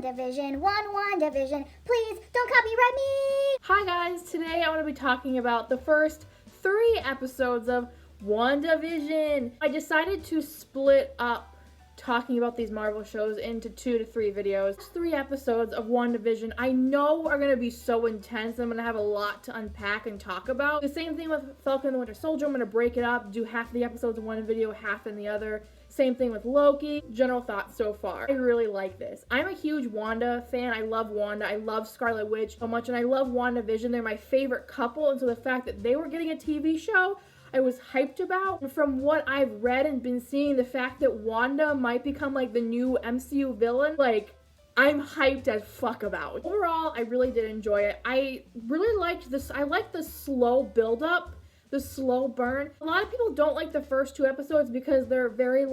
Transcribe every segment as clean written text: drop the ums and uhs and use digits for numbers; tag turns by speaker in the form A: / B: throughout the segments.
A: WandaVision, WandaVision. Please don't copyright me.
B: Hi guys, today I want to be talking about the first 3 episodes of WandaVision. I decided to split up talking about these Marvel shows into 2 to 3 videos. 3 episodes of WandaVision I know are going to be so intense. I'm going to have a lot to unpack and talk about. The same thing with Falcon and the Winter Soldier. I'm going to break it up, do half the episodes in one video, half in the other. Same thing with Loki. General thoughts so far. I really like this. I'm a huge Wanda fan. I love Wanda. I love Scarlet Witch so much, and I love WandaVision. They're my favorite couple, and so the fact that they were getting a TV show, I was hyped about. And from what I've read and been seeing, the fact that Wanda might become like the new MCU villain, like, I'm hyped as fuck about. Overall, I really did enjoy it. I really liked this. I like the slow build-up, the slow burn. A lot of people don't like the first 2 episodes because they're very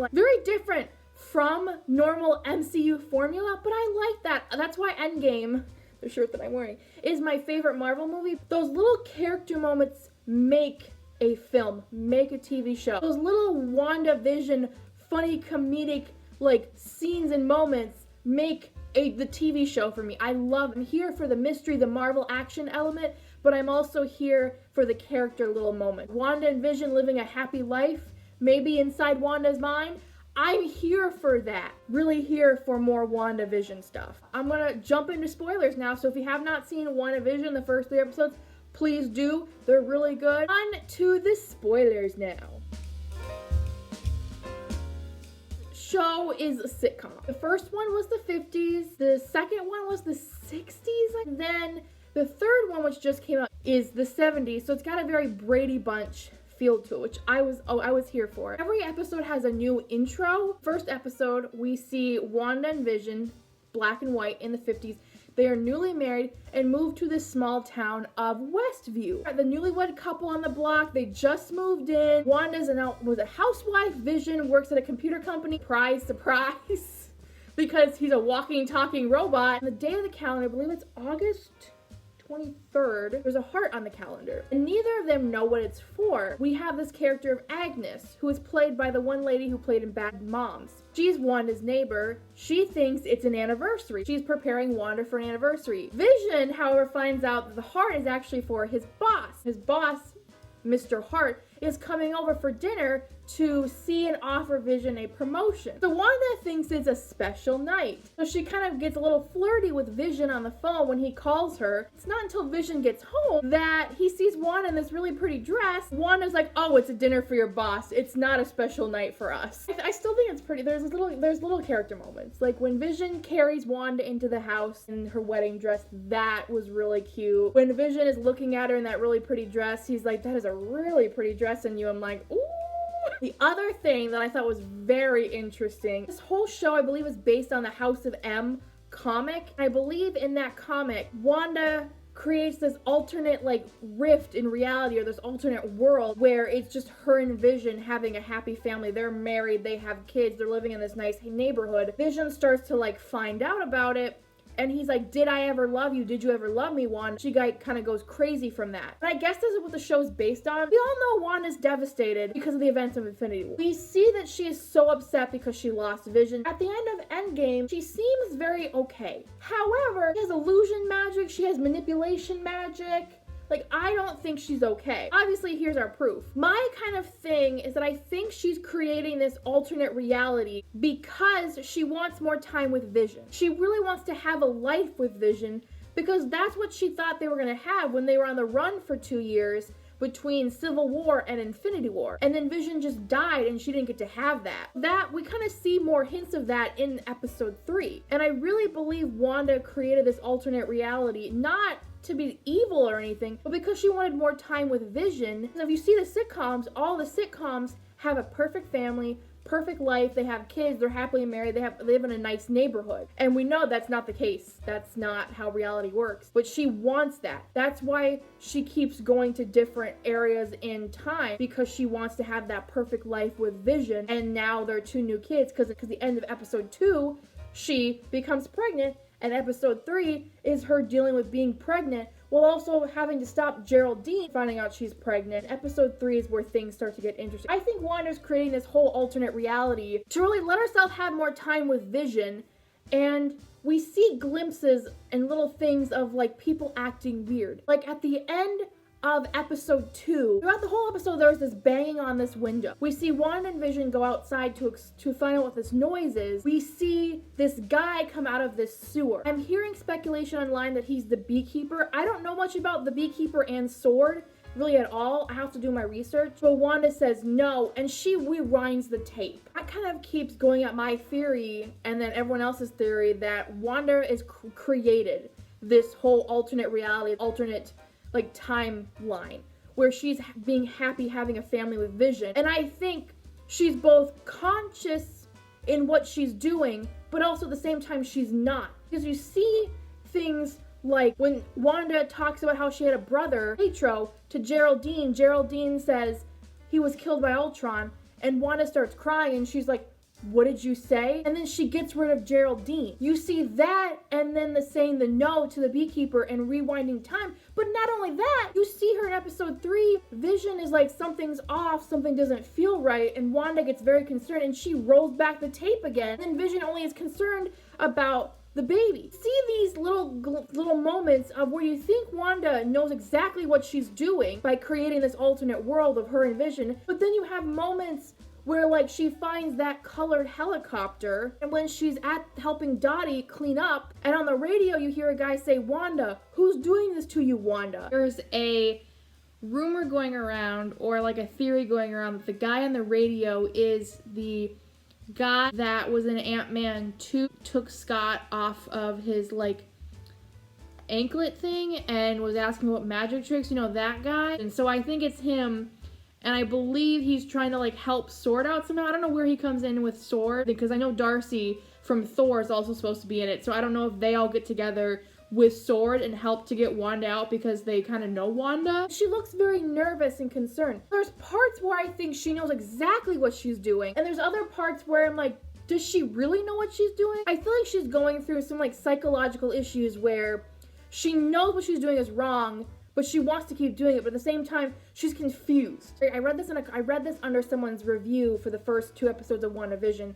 B: different from normal MCU formula, but I like that. That's why Endgame, the shirt that I'm wearing, is my favorite Marvel movie. Those little character moments make a film, make a TV show. Those little WandaVision funny comedic like scenes and moments make the TV show for me. I'm here for the mystery, the Marvel action element, but I'm also here for the character little moment. Wanda and Vision living a happy life, maybe inside Wanda's mind. I'm here for that. Really here for more WandaVision stuff. I'm gonna jump into spoilers now, so if you have not seen WandaVision, the first 3 episodes, please do. They're really good. On to the spoilers now. Show is a sitcom. The first one was the 50s, the second one was the 60s, and then the third one, which just came out, is the 70s, so it's got a very Brady Bunch feel to it, which I was here for. Every episode has a new intro. First episode, we see Wanda and Vision, black and white, in the 50s. They are newly married and moved to the small town of Westview. The newlywed couple on the block, they just moved in. Wanda's was a housewife. Vision works at a computer company. Surprise, because he's a walking, talking robot. And the day of the calendar, I believe it's August 23rd, there's a heart on the calendar, and neither of them know what it's for. We have this character of Agnes, who is played by the one lady who played in Bad Moms. She's Wanda's neighbor. She thinks it's an anniversary. She's preparing Wanda for an anniversary. Vision, however, finds out that the heart is actually for his boss. His boss, Mr. Hart, is coming over for dinner to see and offer Vision a promotion. So Wanda thinks it's a special night. So she kind of gets a little flirty with Vision on the phone when he calls her. It's not until Vision gets home that he sees Wanda in this really pretty dress. Wanda's like, oh, it's a dinner for your boss. It's not a special night for us. I still think it's pretty. There's little character moments. Like when Vision carries Wanda into the house in her wedding dress, that was really cute. When Vision is looking at her in that really pretty dress, he's like, that is a really pretty dress on you. I'm like, ooh. The other thing that I thought was very interesting, this whole show I believe is based on the House of M comic. I believe in that comic, Wanda creates this alternate like rift in reality, or this alternate world where it's just her and Vision having a happy family. They're married, they have kids, they're living in this nice neighborhood. Vision starts to like find out about it, and he's like, did I ever love you? Did you ever love me, Wanda? She kind of goes crazy from that. And I guess this is what the show's based on. We all know Wanda's devastated because of the events of Infinity War. We see that she is so upset because she lost Vision. At the end of Endgame, she seems very okay. However, she has illusion magic, she has manipulation magic. Like, I don't think she's okay. Obviously, here's our proof. My kind of thing is that I think she's creating this alternate reality because she wants more time with Vision. She really wants to have a life with Vision because that's what she thought they were going to have when they were on the run for 2 years between Civil War and Infinity War. And then Vision just died and she didn't get to have that. We kind of see more hints of that in episode 3. And I really believe Wanda created this alternate reality, not to be evil or anything, but because she wanted more time with Vision. So if you see the sitcoms, all the sitcoms have a perfect family, perfect life, they have kids, they're happily married, they live in a nice neighborhood. And we know that's not the case. That's not how reality works. But she wants that. That's why she keeps going to different areas in time, because she wants to have that perfect life with Vision. And now there are 2 new kids, because at the end of episode 2, she becomes pregnant, and episode 3 is her dealing with being pregnant while also having to stop Geraldine finding out she's pregnant. Episode 3 is where things start to get interesting. I think Wanda's creating this whole alternate reality to really let herself have more time with Vision and we see glimpses and little things of like people acting weird. Like at the end of episode 2, throughout the whole episode there's this banging on this window. We see Wanda and Vision go outside to find out what this noise is. We see this guy come out of this sewer. I'm hearing speculation online that he's the beekeeper. I don't know much about the beekeeper and Sword really at all. I have to do my research. But Wanda says no, and she rewinds the tape. That kind of keeps going at my theory and then everyone else's theory that Wanda is created this whole alternate reality, alternate like timeline where she's being happy having a family with Vision. And I think she's both conscious in what she's doing, but also at the same time she's not. Because you see things like when Wanda talks about how she had a brother, Pietro, to Geraldine. Geraldine says he was killed by Ultron, and Wanda starts crying and she's like, what did you say? And then she gets rid of Geraldine. You see that, and then saying the no to the beekeeper and rewinding time. But not only that, you see her in episode 3. Vision is like, something's off, something doesn't feel right, and Wanda gets very concerned and she rolls back the tape again. And Vision only is concerned about the baby. See these little moments of where you think Wanda knows exactly what she's doing by creating this alternate world of her and Vision, but then you have moments where like she finds that colored helicopter, and when she's at helping Dottie clean up, and on the radio you hear a guy say, Wanda, who's doing this to you, Wanda? There's a rumor going around, or like a theory going around, that the guy on the radio is the guy that was in Ant-Man 2, took Scott off of his like anklet thing and was asking what magic tricks, you know, that guy. And so I think it's him. And I believe he's trying to like help Sword out somehow. I don't know where he comes in with Sword, because I know Darcy from Thor is also supposed to be in it. So I don't know if they all get together with Sword and help to get Wanda out because they kind of know Wanda. She looks very nervous and concerned. There's parts where I think she knows exactly what she's doing, and there's other parts where I'm like, does she really know what she's doing? I feel like she's going through some like psychological issues where she knows what she's doing is wrong, but she wants to keep doing it, but at the same time, she's confused. I read this under someone's review for the first 2 episodes of WandaVision,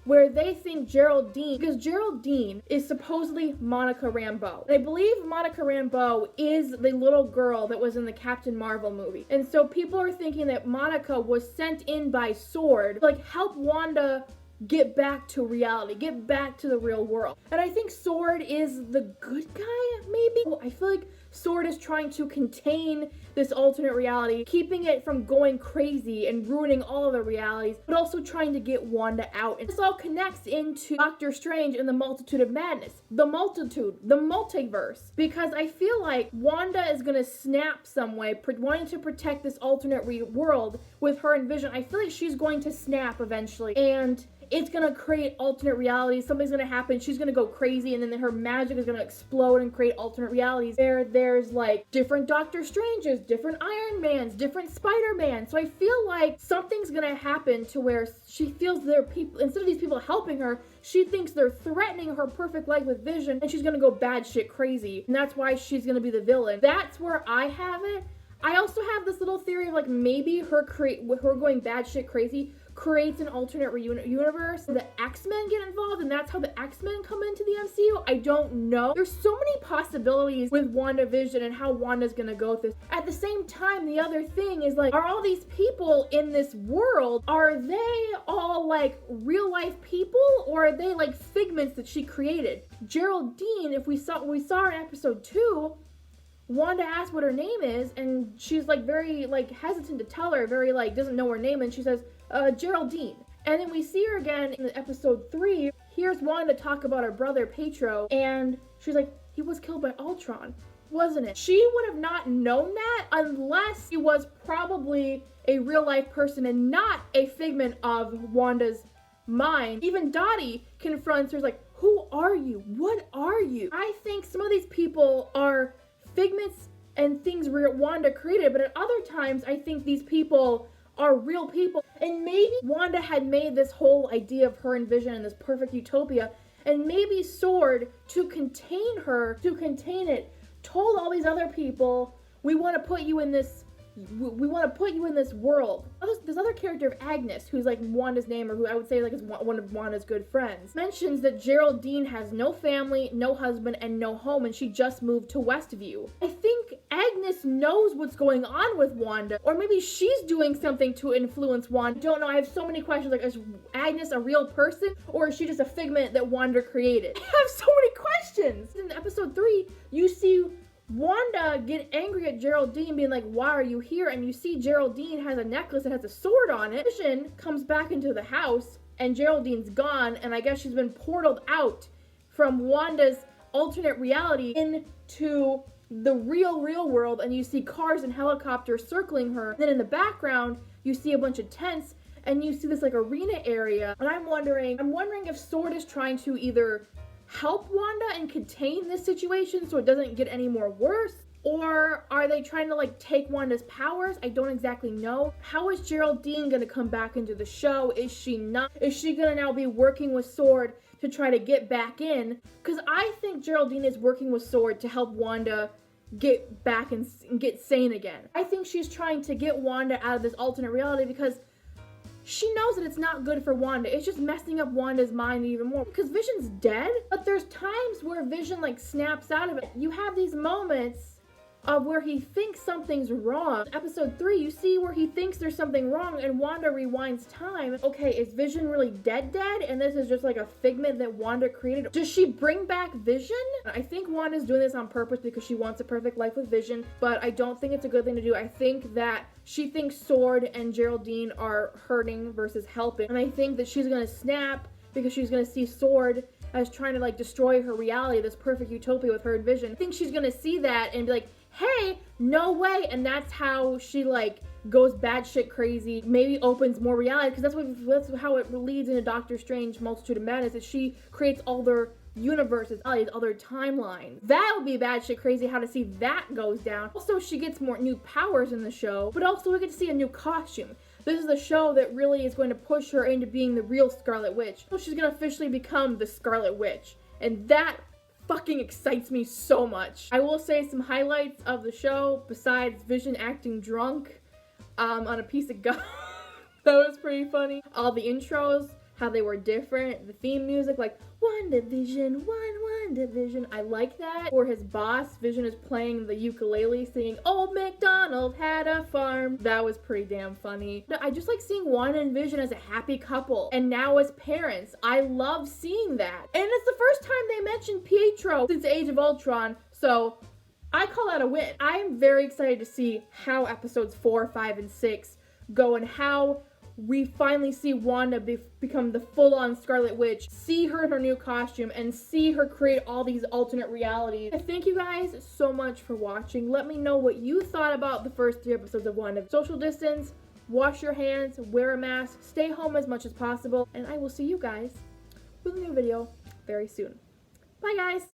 B: where they think Geraldine, because Geraldine is supposedly Monica Rambeau. And I believe Monica Rambeau is the little girl that was in the Captain Marvel movie. And so people are thinking that Monica was sent in by Sword to like help Wanda get back to reality, get back to the real world. And I think Sword is the good guy, maybe? I feel like Sword is trying to contain this alternate reality, keeping it from going crazy and ruining all of the realities, but also trying to get Wanda out. And this all connects into Doctor Strange and the Multitude of Madness. The multiverse. Because I feel like Wanda is gonna snap some way, wanting to protect this alternate world with her and Vision. I feel like she's going to snap eventually, and it's gonna create alternate realities. Something's gonna happen, she's gonna go crazy, and then her magic is gonna explode and create alternate realities. There's like different Doctor Stranges, different Iron Mans, different Spider-Man. So I feel like something's gonna happen to where she feels there are people, instead of these people helping her, she thinks they're threatening her perfect life with Vision, and she's gonna go bad shit crazy. And that's why she's gonna be the villain. That's where I have it. I also have this little theory of like maybe her going bad shit crazy creates an alternate universe. The X-Men get involved, and that's how the X-Men come into the MCU. I don't know. There's so many possibilities with WandaVision and how Wanda's gonna go with this. At the same time, the other thing is like, are all these people in this world, are they all like real life people, or are they like figments that she created? Geraldine, if we saw her in episode 2, Wanda asked what her name is, and she's like very like hesitant to tell her, very like doesn't know her name, and she says, Geraldine. And then we see her again in episode 3. Here's Wanda talk about her brother Pietro, and she's like, he was killed by Ultron, wasn't it? She would have not known that unless he was probably a real life person and not a figment of Wanda's mind. Even Dottie confronts her, like, who are you? What are you? I think some of these people are figments and things Wanda created, but at other times I think these people are real people. And maybe Wanda had made this whole idea of her and Vision in this perfect utopia, and maybe Sword, to contain it, told all these other people, we want to put you in this we want to put you in this world. This other character of Agnes, who's like Wanda's name, or who I would say like is one of Wanda's good friends, mentions that Geraldine has no family, no husband, and no home, and she just moved to Westview. I think Agnes knows what's going on with Wanda, or maybe she's doing something to influence Wanda. I don't know. I have so many questions. Like, is Agnes a real person, or is she just a figment that Wanda created? I have so many questions. In episode 3, you see Wanda get angry at Geraldine, being like, why are you here? And you see Geraldine has a necklace that has a sword on it. Vision comes back into the house, and Geraldine's gone, and I guess she's been portaled out from Wanda's alternate reality into the real world, and you see cars and helicopters circling her. And then in the background, you see a bunch of tents, and you see this like arena area. And I'm wondering if Sword is trying to either help Wanda and contain this situation so it doesn't get any more worse, or are they trying to like take Wanda's powers? I don't exactly know. How is Geraldine gonna come back into the show? Is she not? Is she gonna now be working with Sword to try to get back in? Because I think Geraldine is working with Sword to help Wanda get back and get sane again. I think she's trying to get Wanda out of this alternate reality because she knows that it's not good for Wanda. It's just messing up Wanda's mind even more. Because Vision's dead, but there's times where Vision like snaps out of it. You have these moments of where he thinks something's wrong. Episode 3, you see where he thinks there's something wrong, and Wanda rewinds time. Okay, is Vision really dead, and this is just like a figment that Wanda created? Does she bring back Vision? I think Wanda's doing this on purpose because she wants a perfect life with Vision, but I don't think it's a good thing to do. I think that she thinks Sword and Geraldine are hurting versus helping, and I think that she's gonna snap because she's gonna see Sword as trying to like destroy her reality, this perfect utopia with her and Vision. I think she's gonna see that and be like, hey, no way, and that's how she like goes batshit crazy, maybe opens more reality, because that's how it leads into Doctor Strange Multitude of Madness, is she creates all their universes, all their timelines. That would be batshit crazy how to see that goes down. Also, she gets more new powers in the show, but also we get to see a new costume. This is the show that really is going to push her into being the real Scarlet Witch. So she's gonna officially become the Scarlet Witch, and that fucking excites me so much. I will say some highlights of the show, besides Vision acting drunk on a piece of gum. That was pretty funny. All the intros, how they were different. The theme music, like WandaVision, WandaVision. I like that. For his boss, Vision is playing the ukulele, singing Old MacDonald had a farm. That was pretty damn funny. I just like seeing Wanda and Vision as a happy couple, and now as parents. I love seeing that. And it's the first time they mentioned Pietro since Age of Ultron, so I call that a win. I am very excited to see how episodes 4, 5, and 6 go, and how we finally see Wanda become the full-on Scarlet Witch, see her in her new costume, and see her create all these alternate realities. I thank you guys so much for watching. Let me know what you thought about the first 3 episodes of Wanda. Social distance, wash your hands, wear a mask, stay home as much as possible, and I will see you guys with a new video very soon. Bye, guys!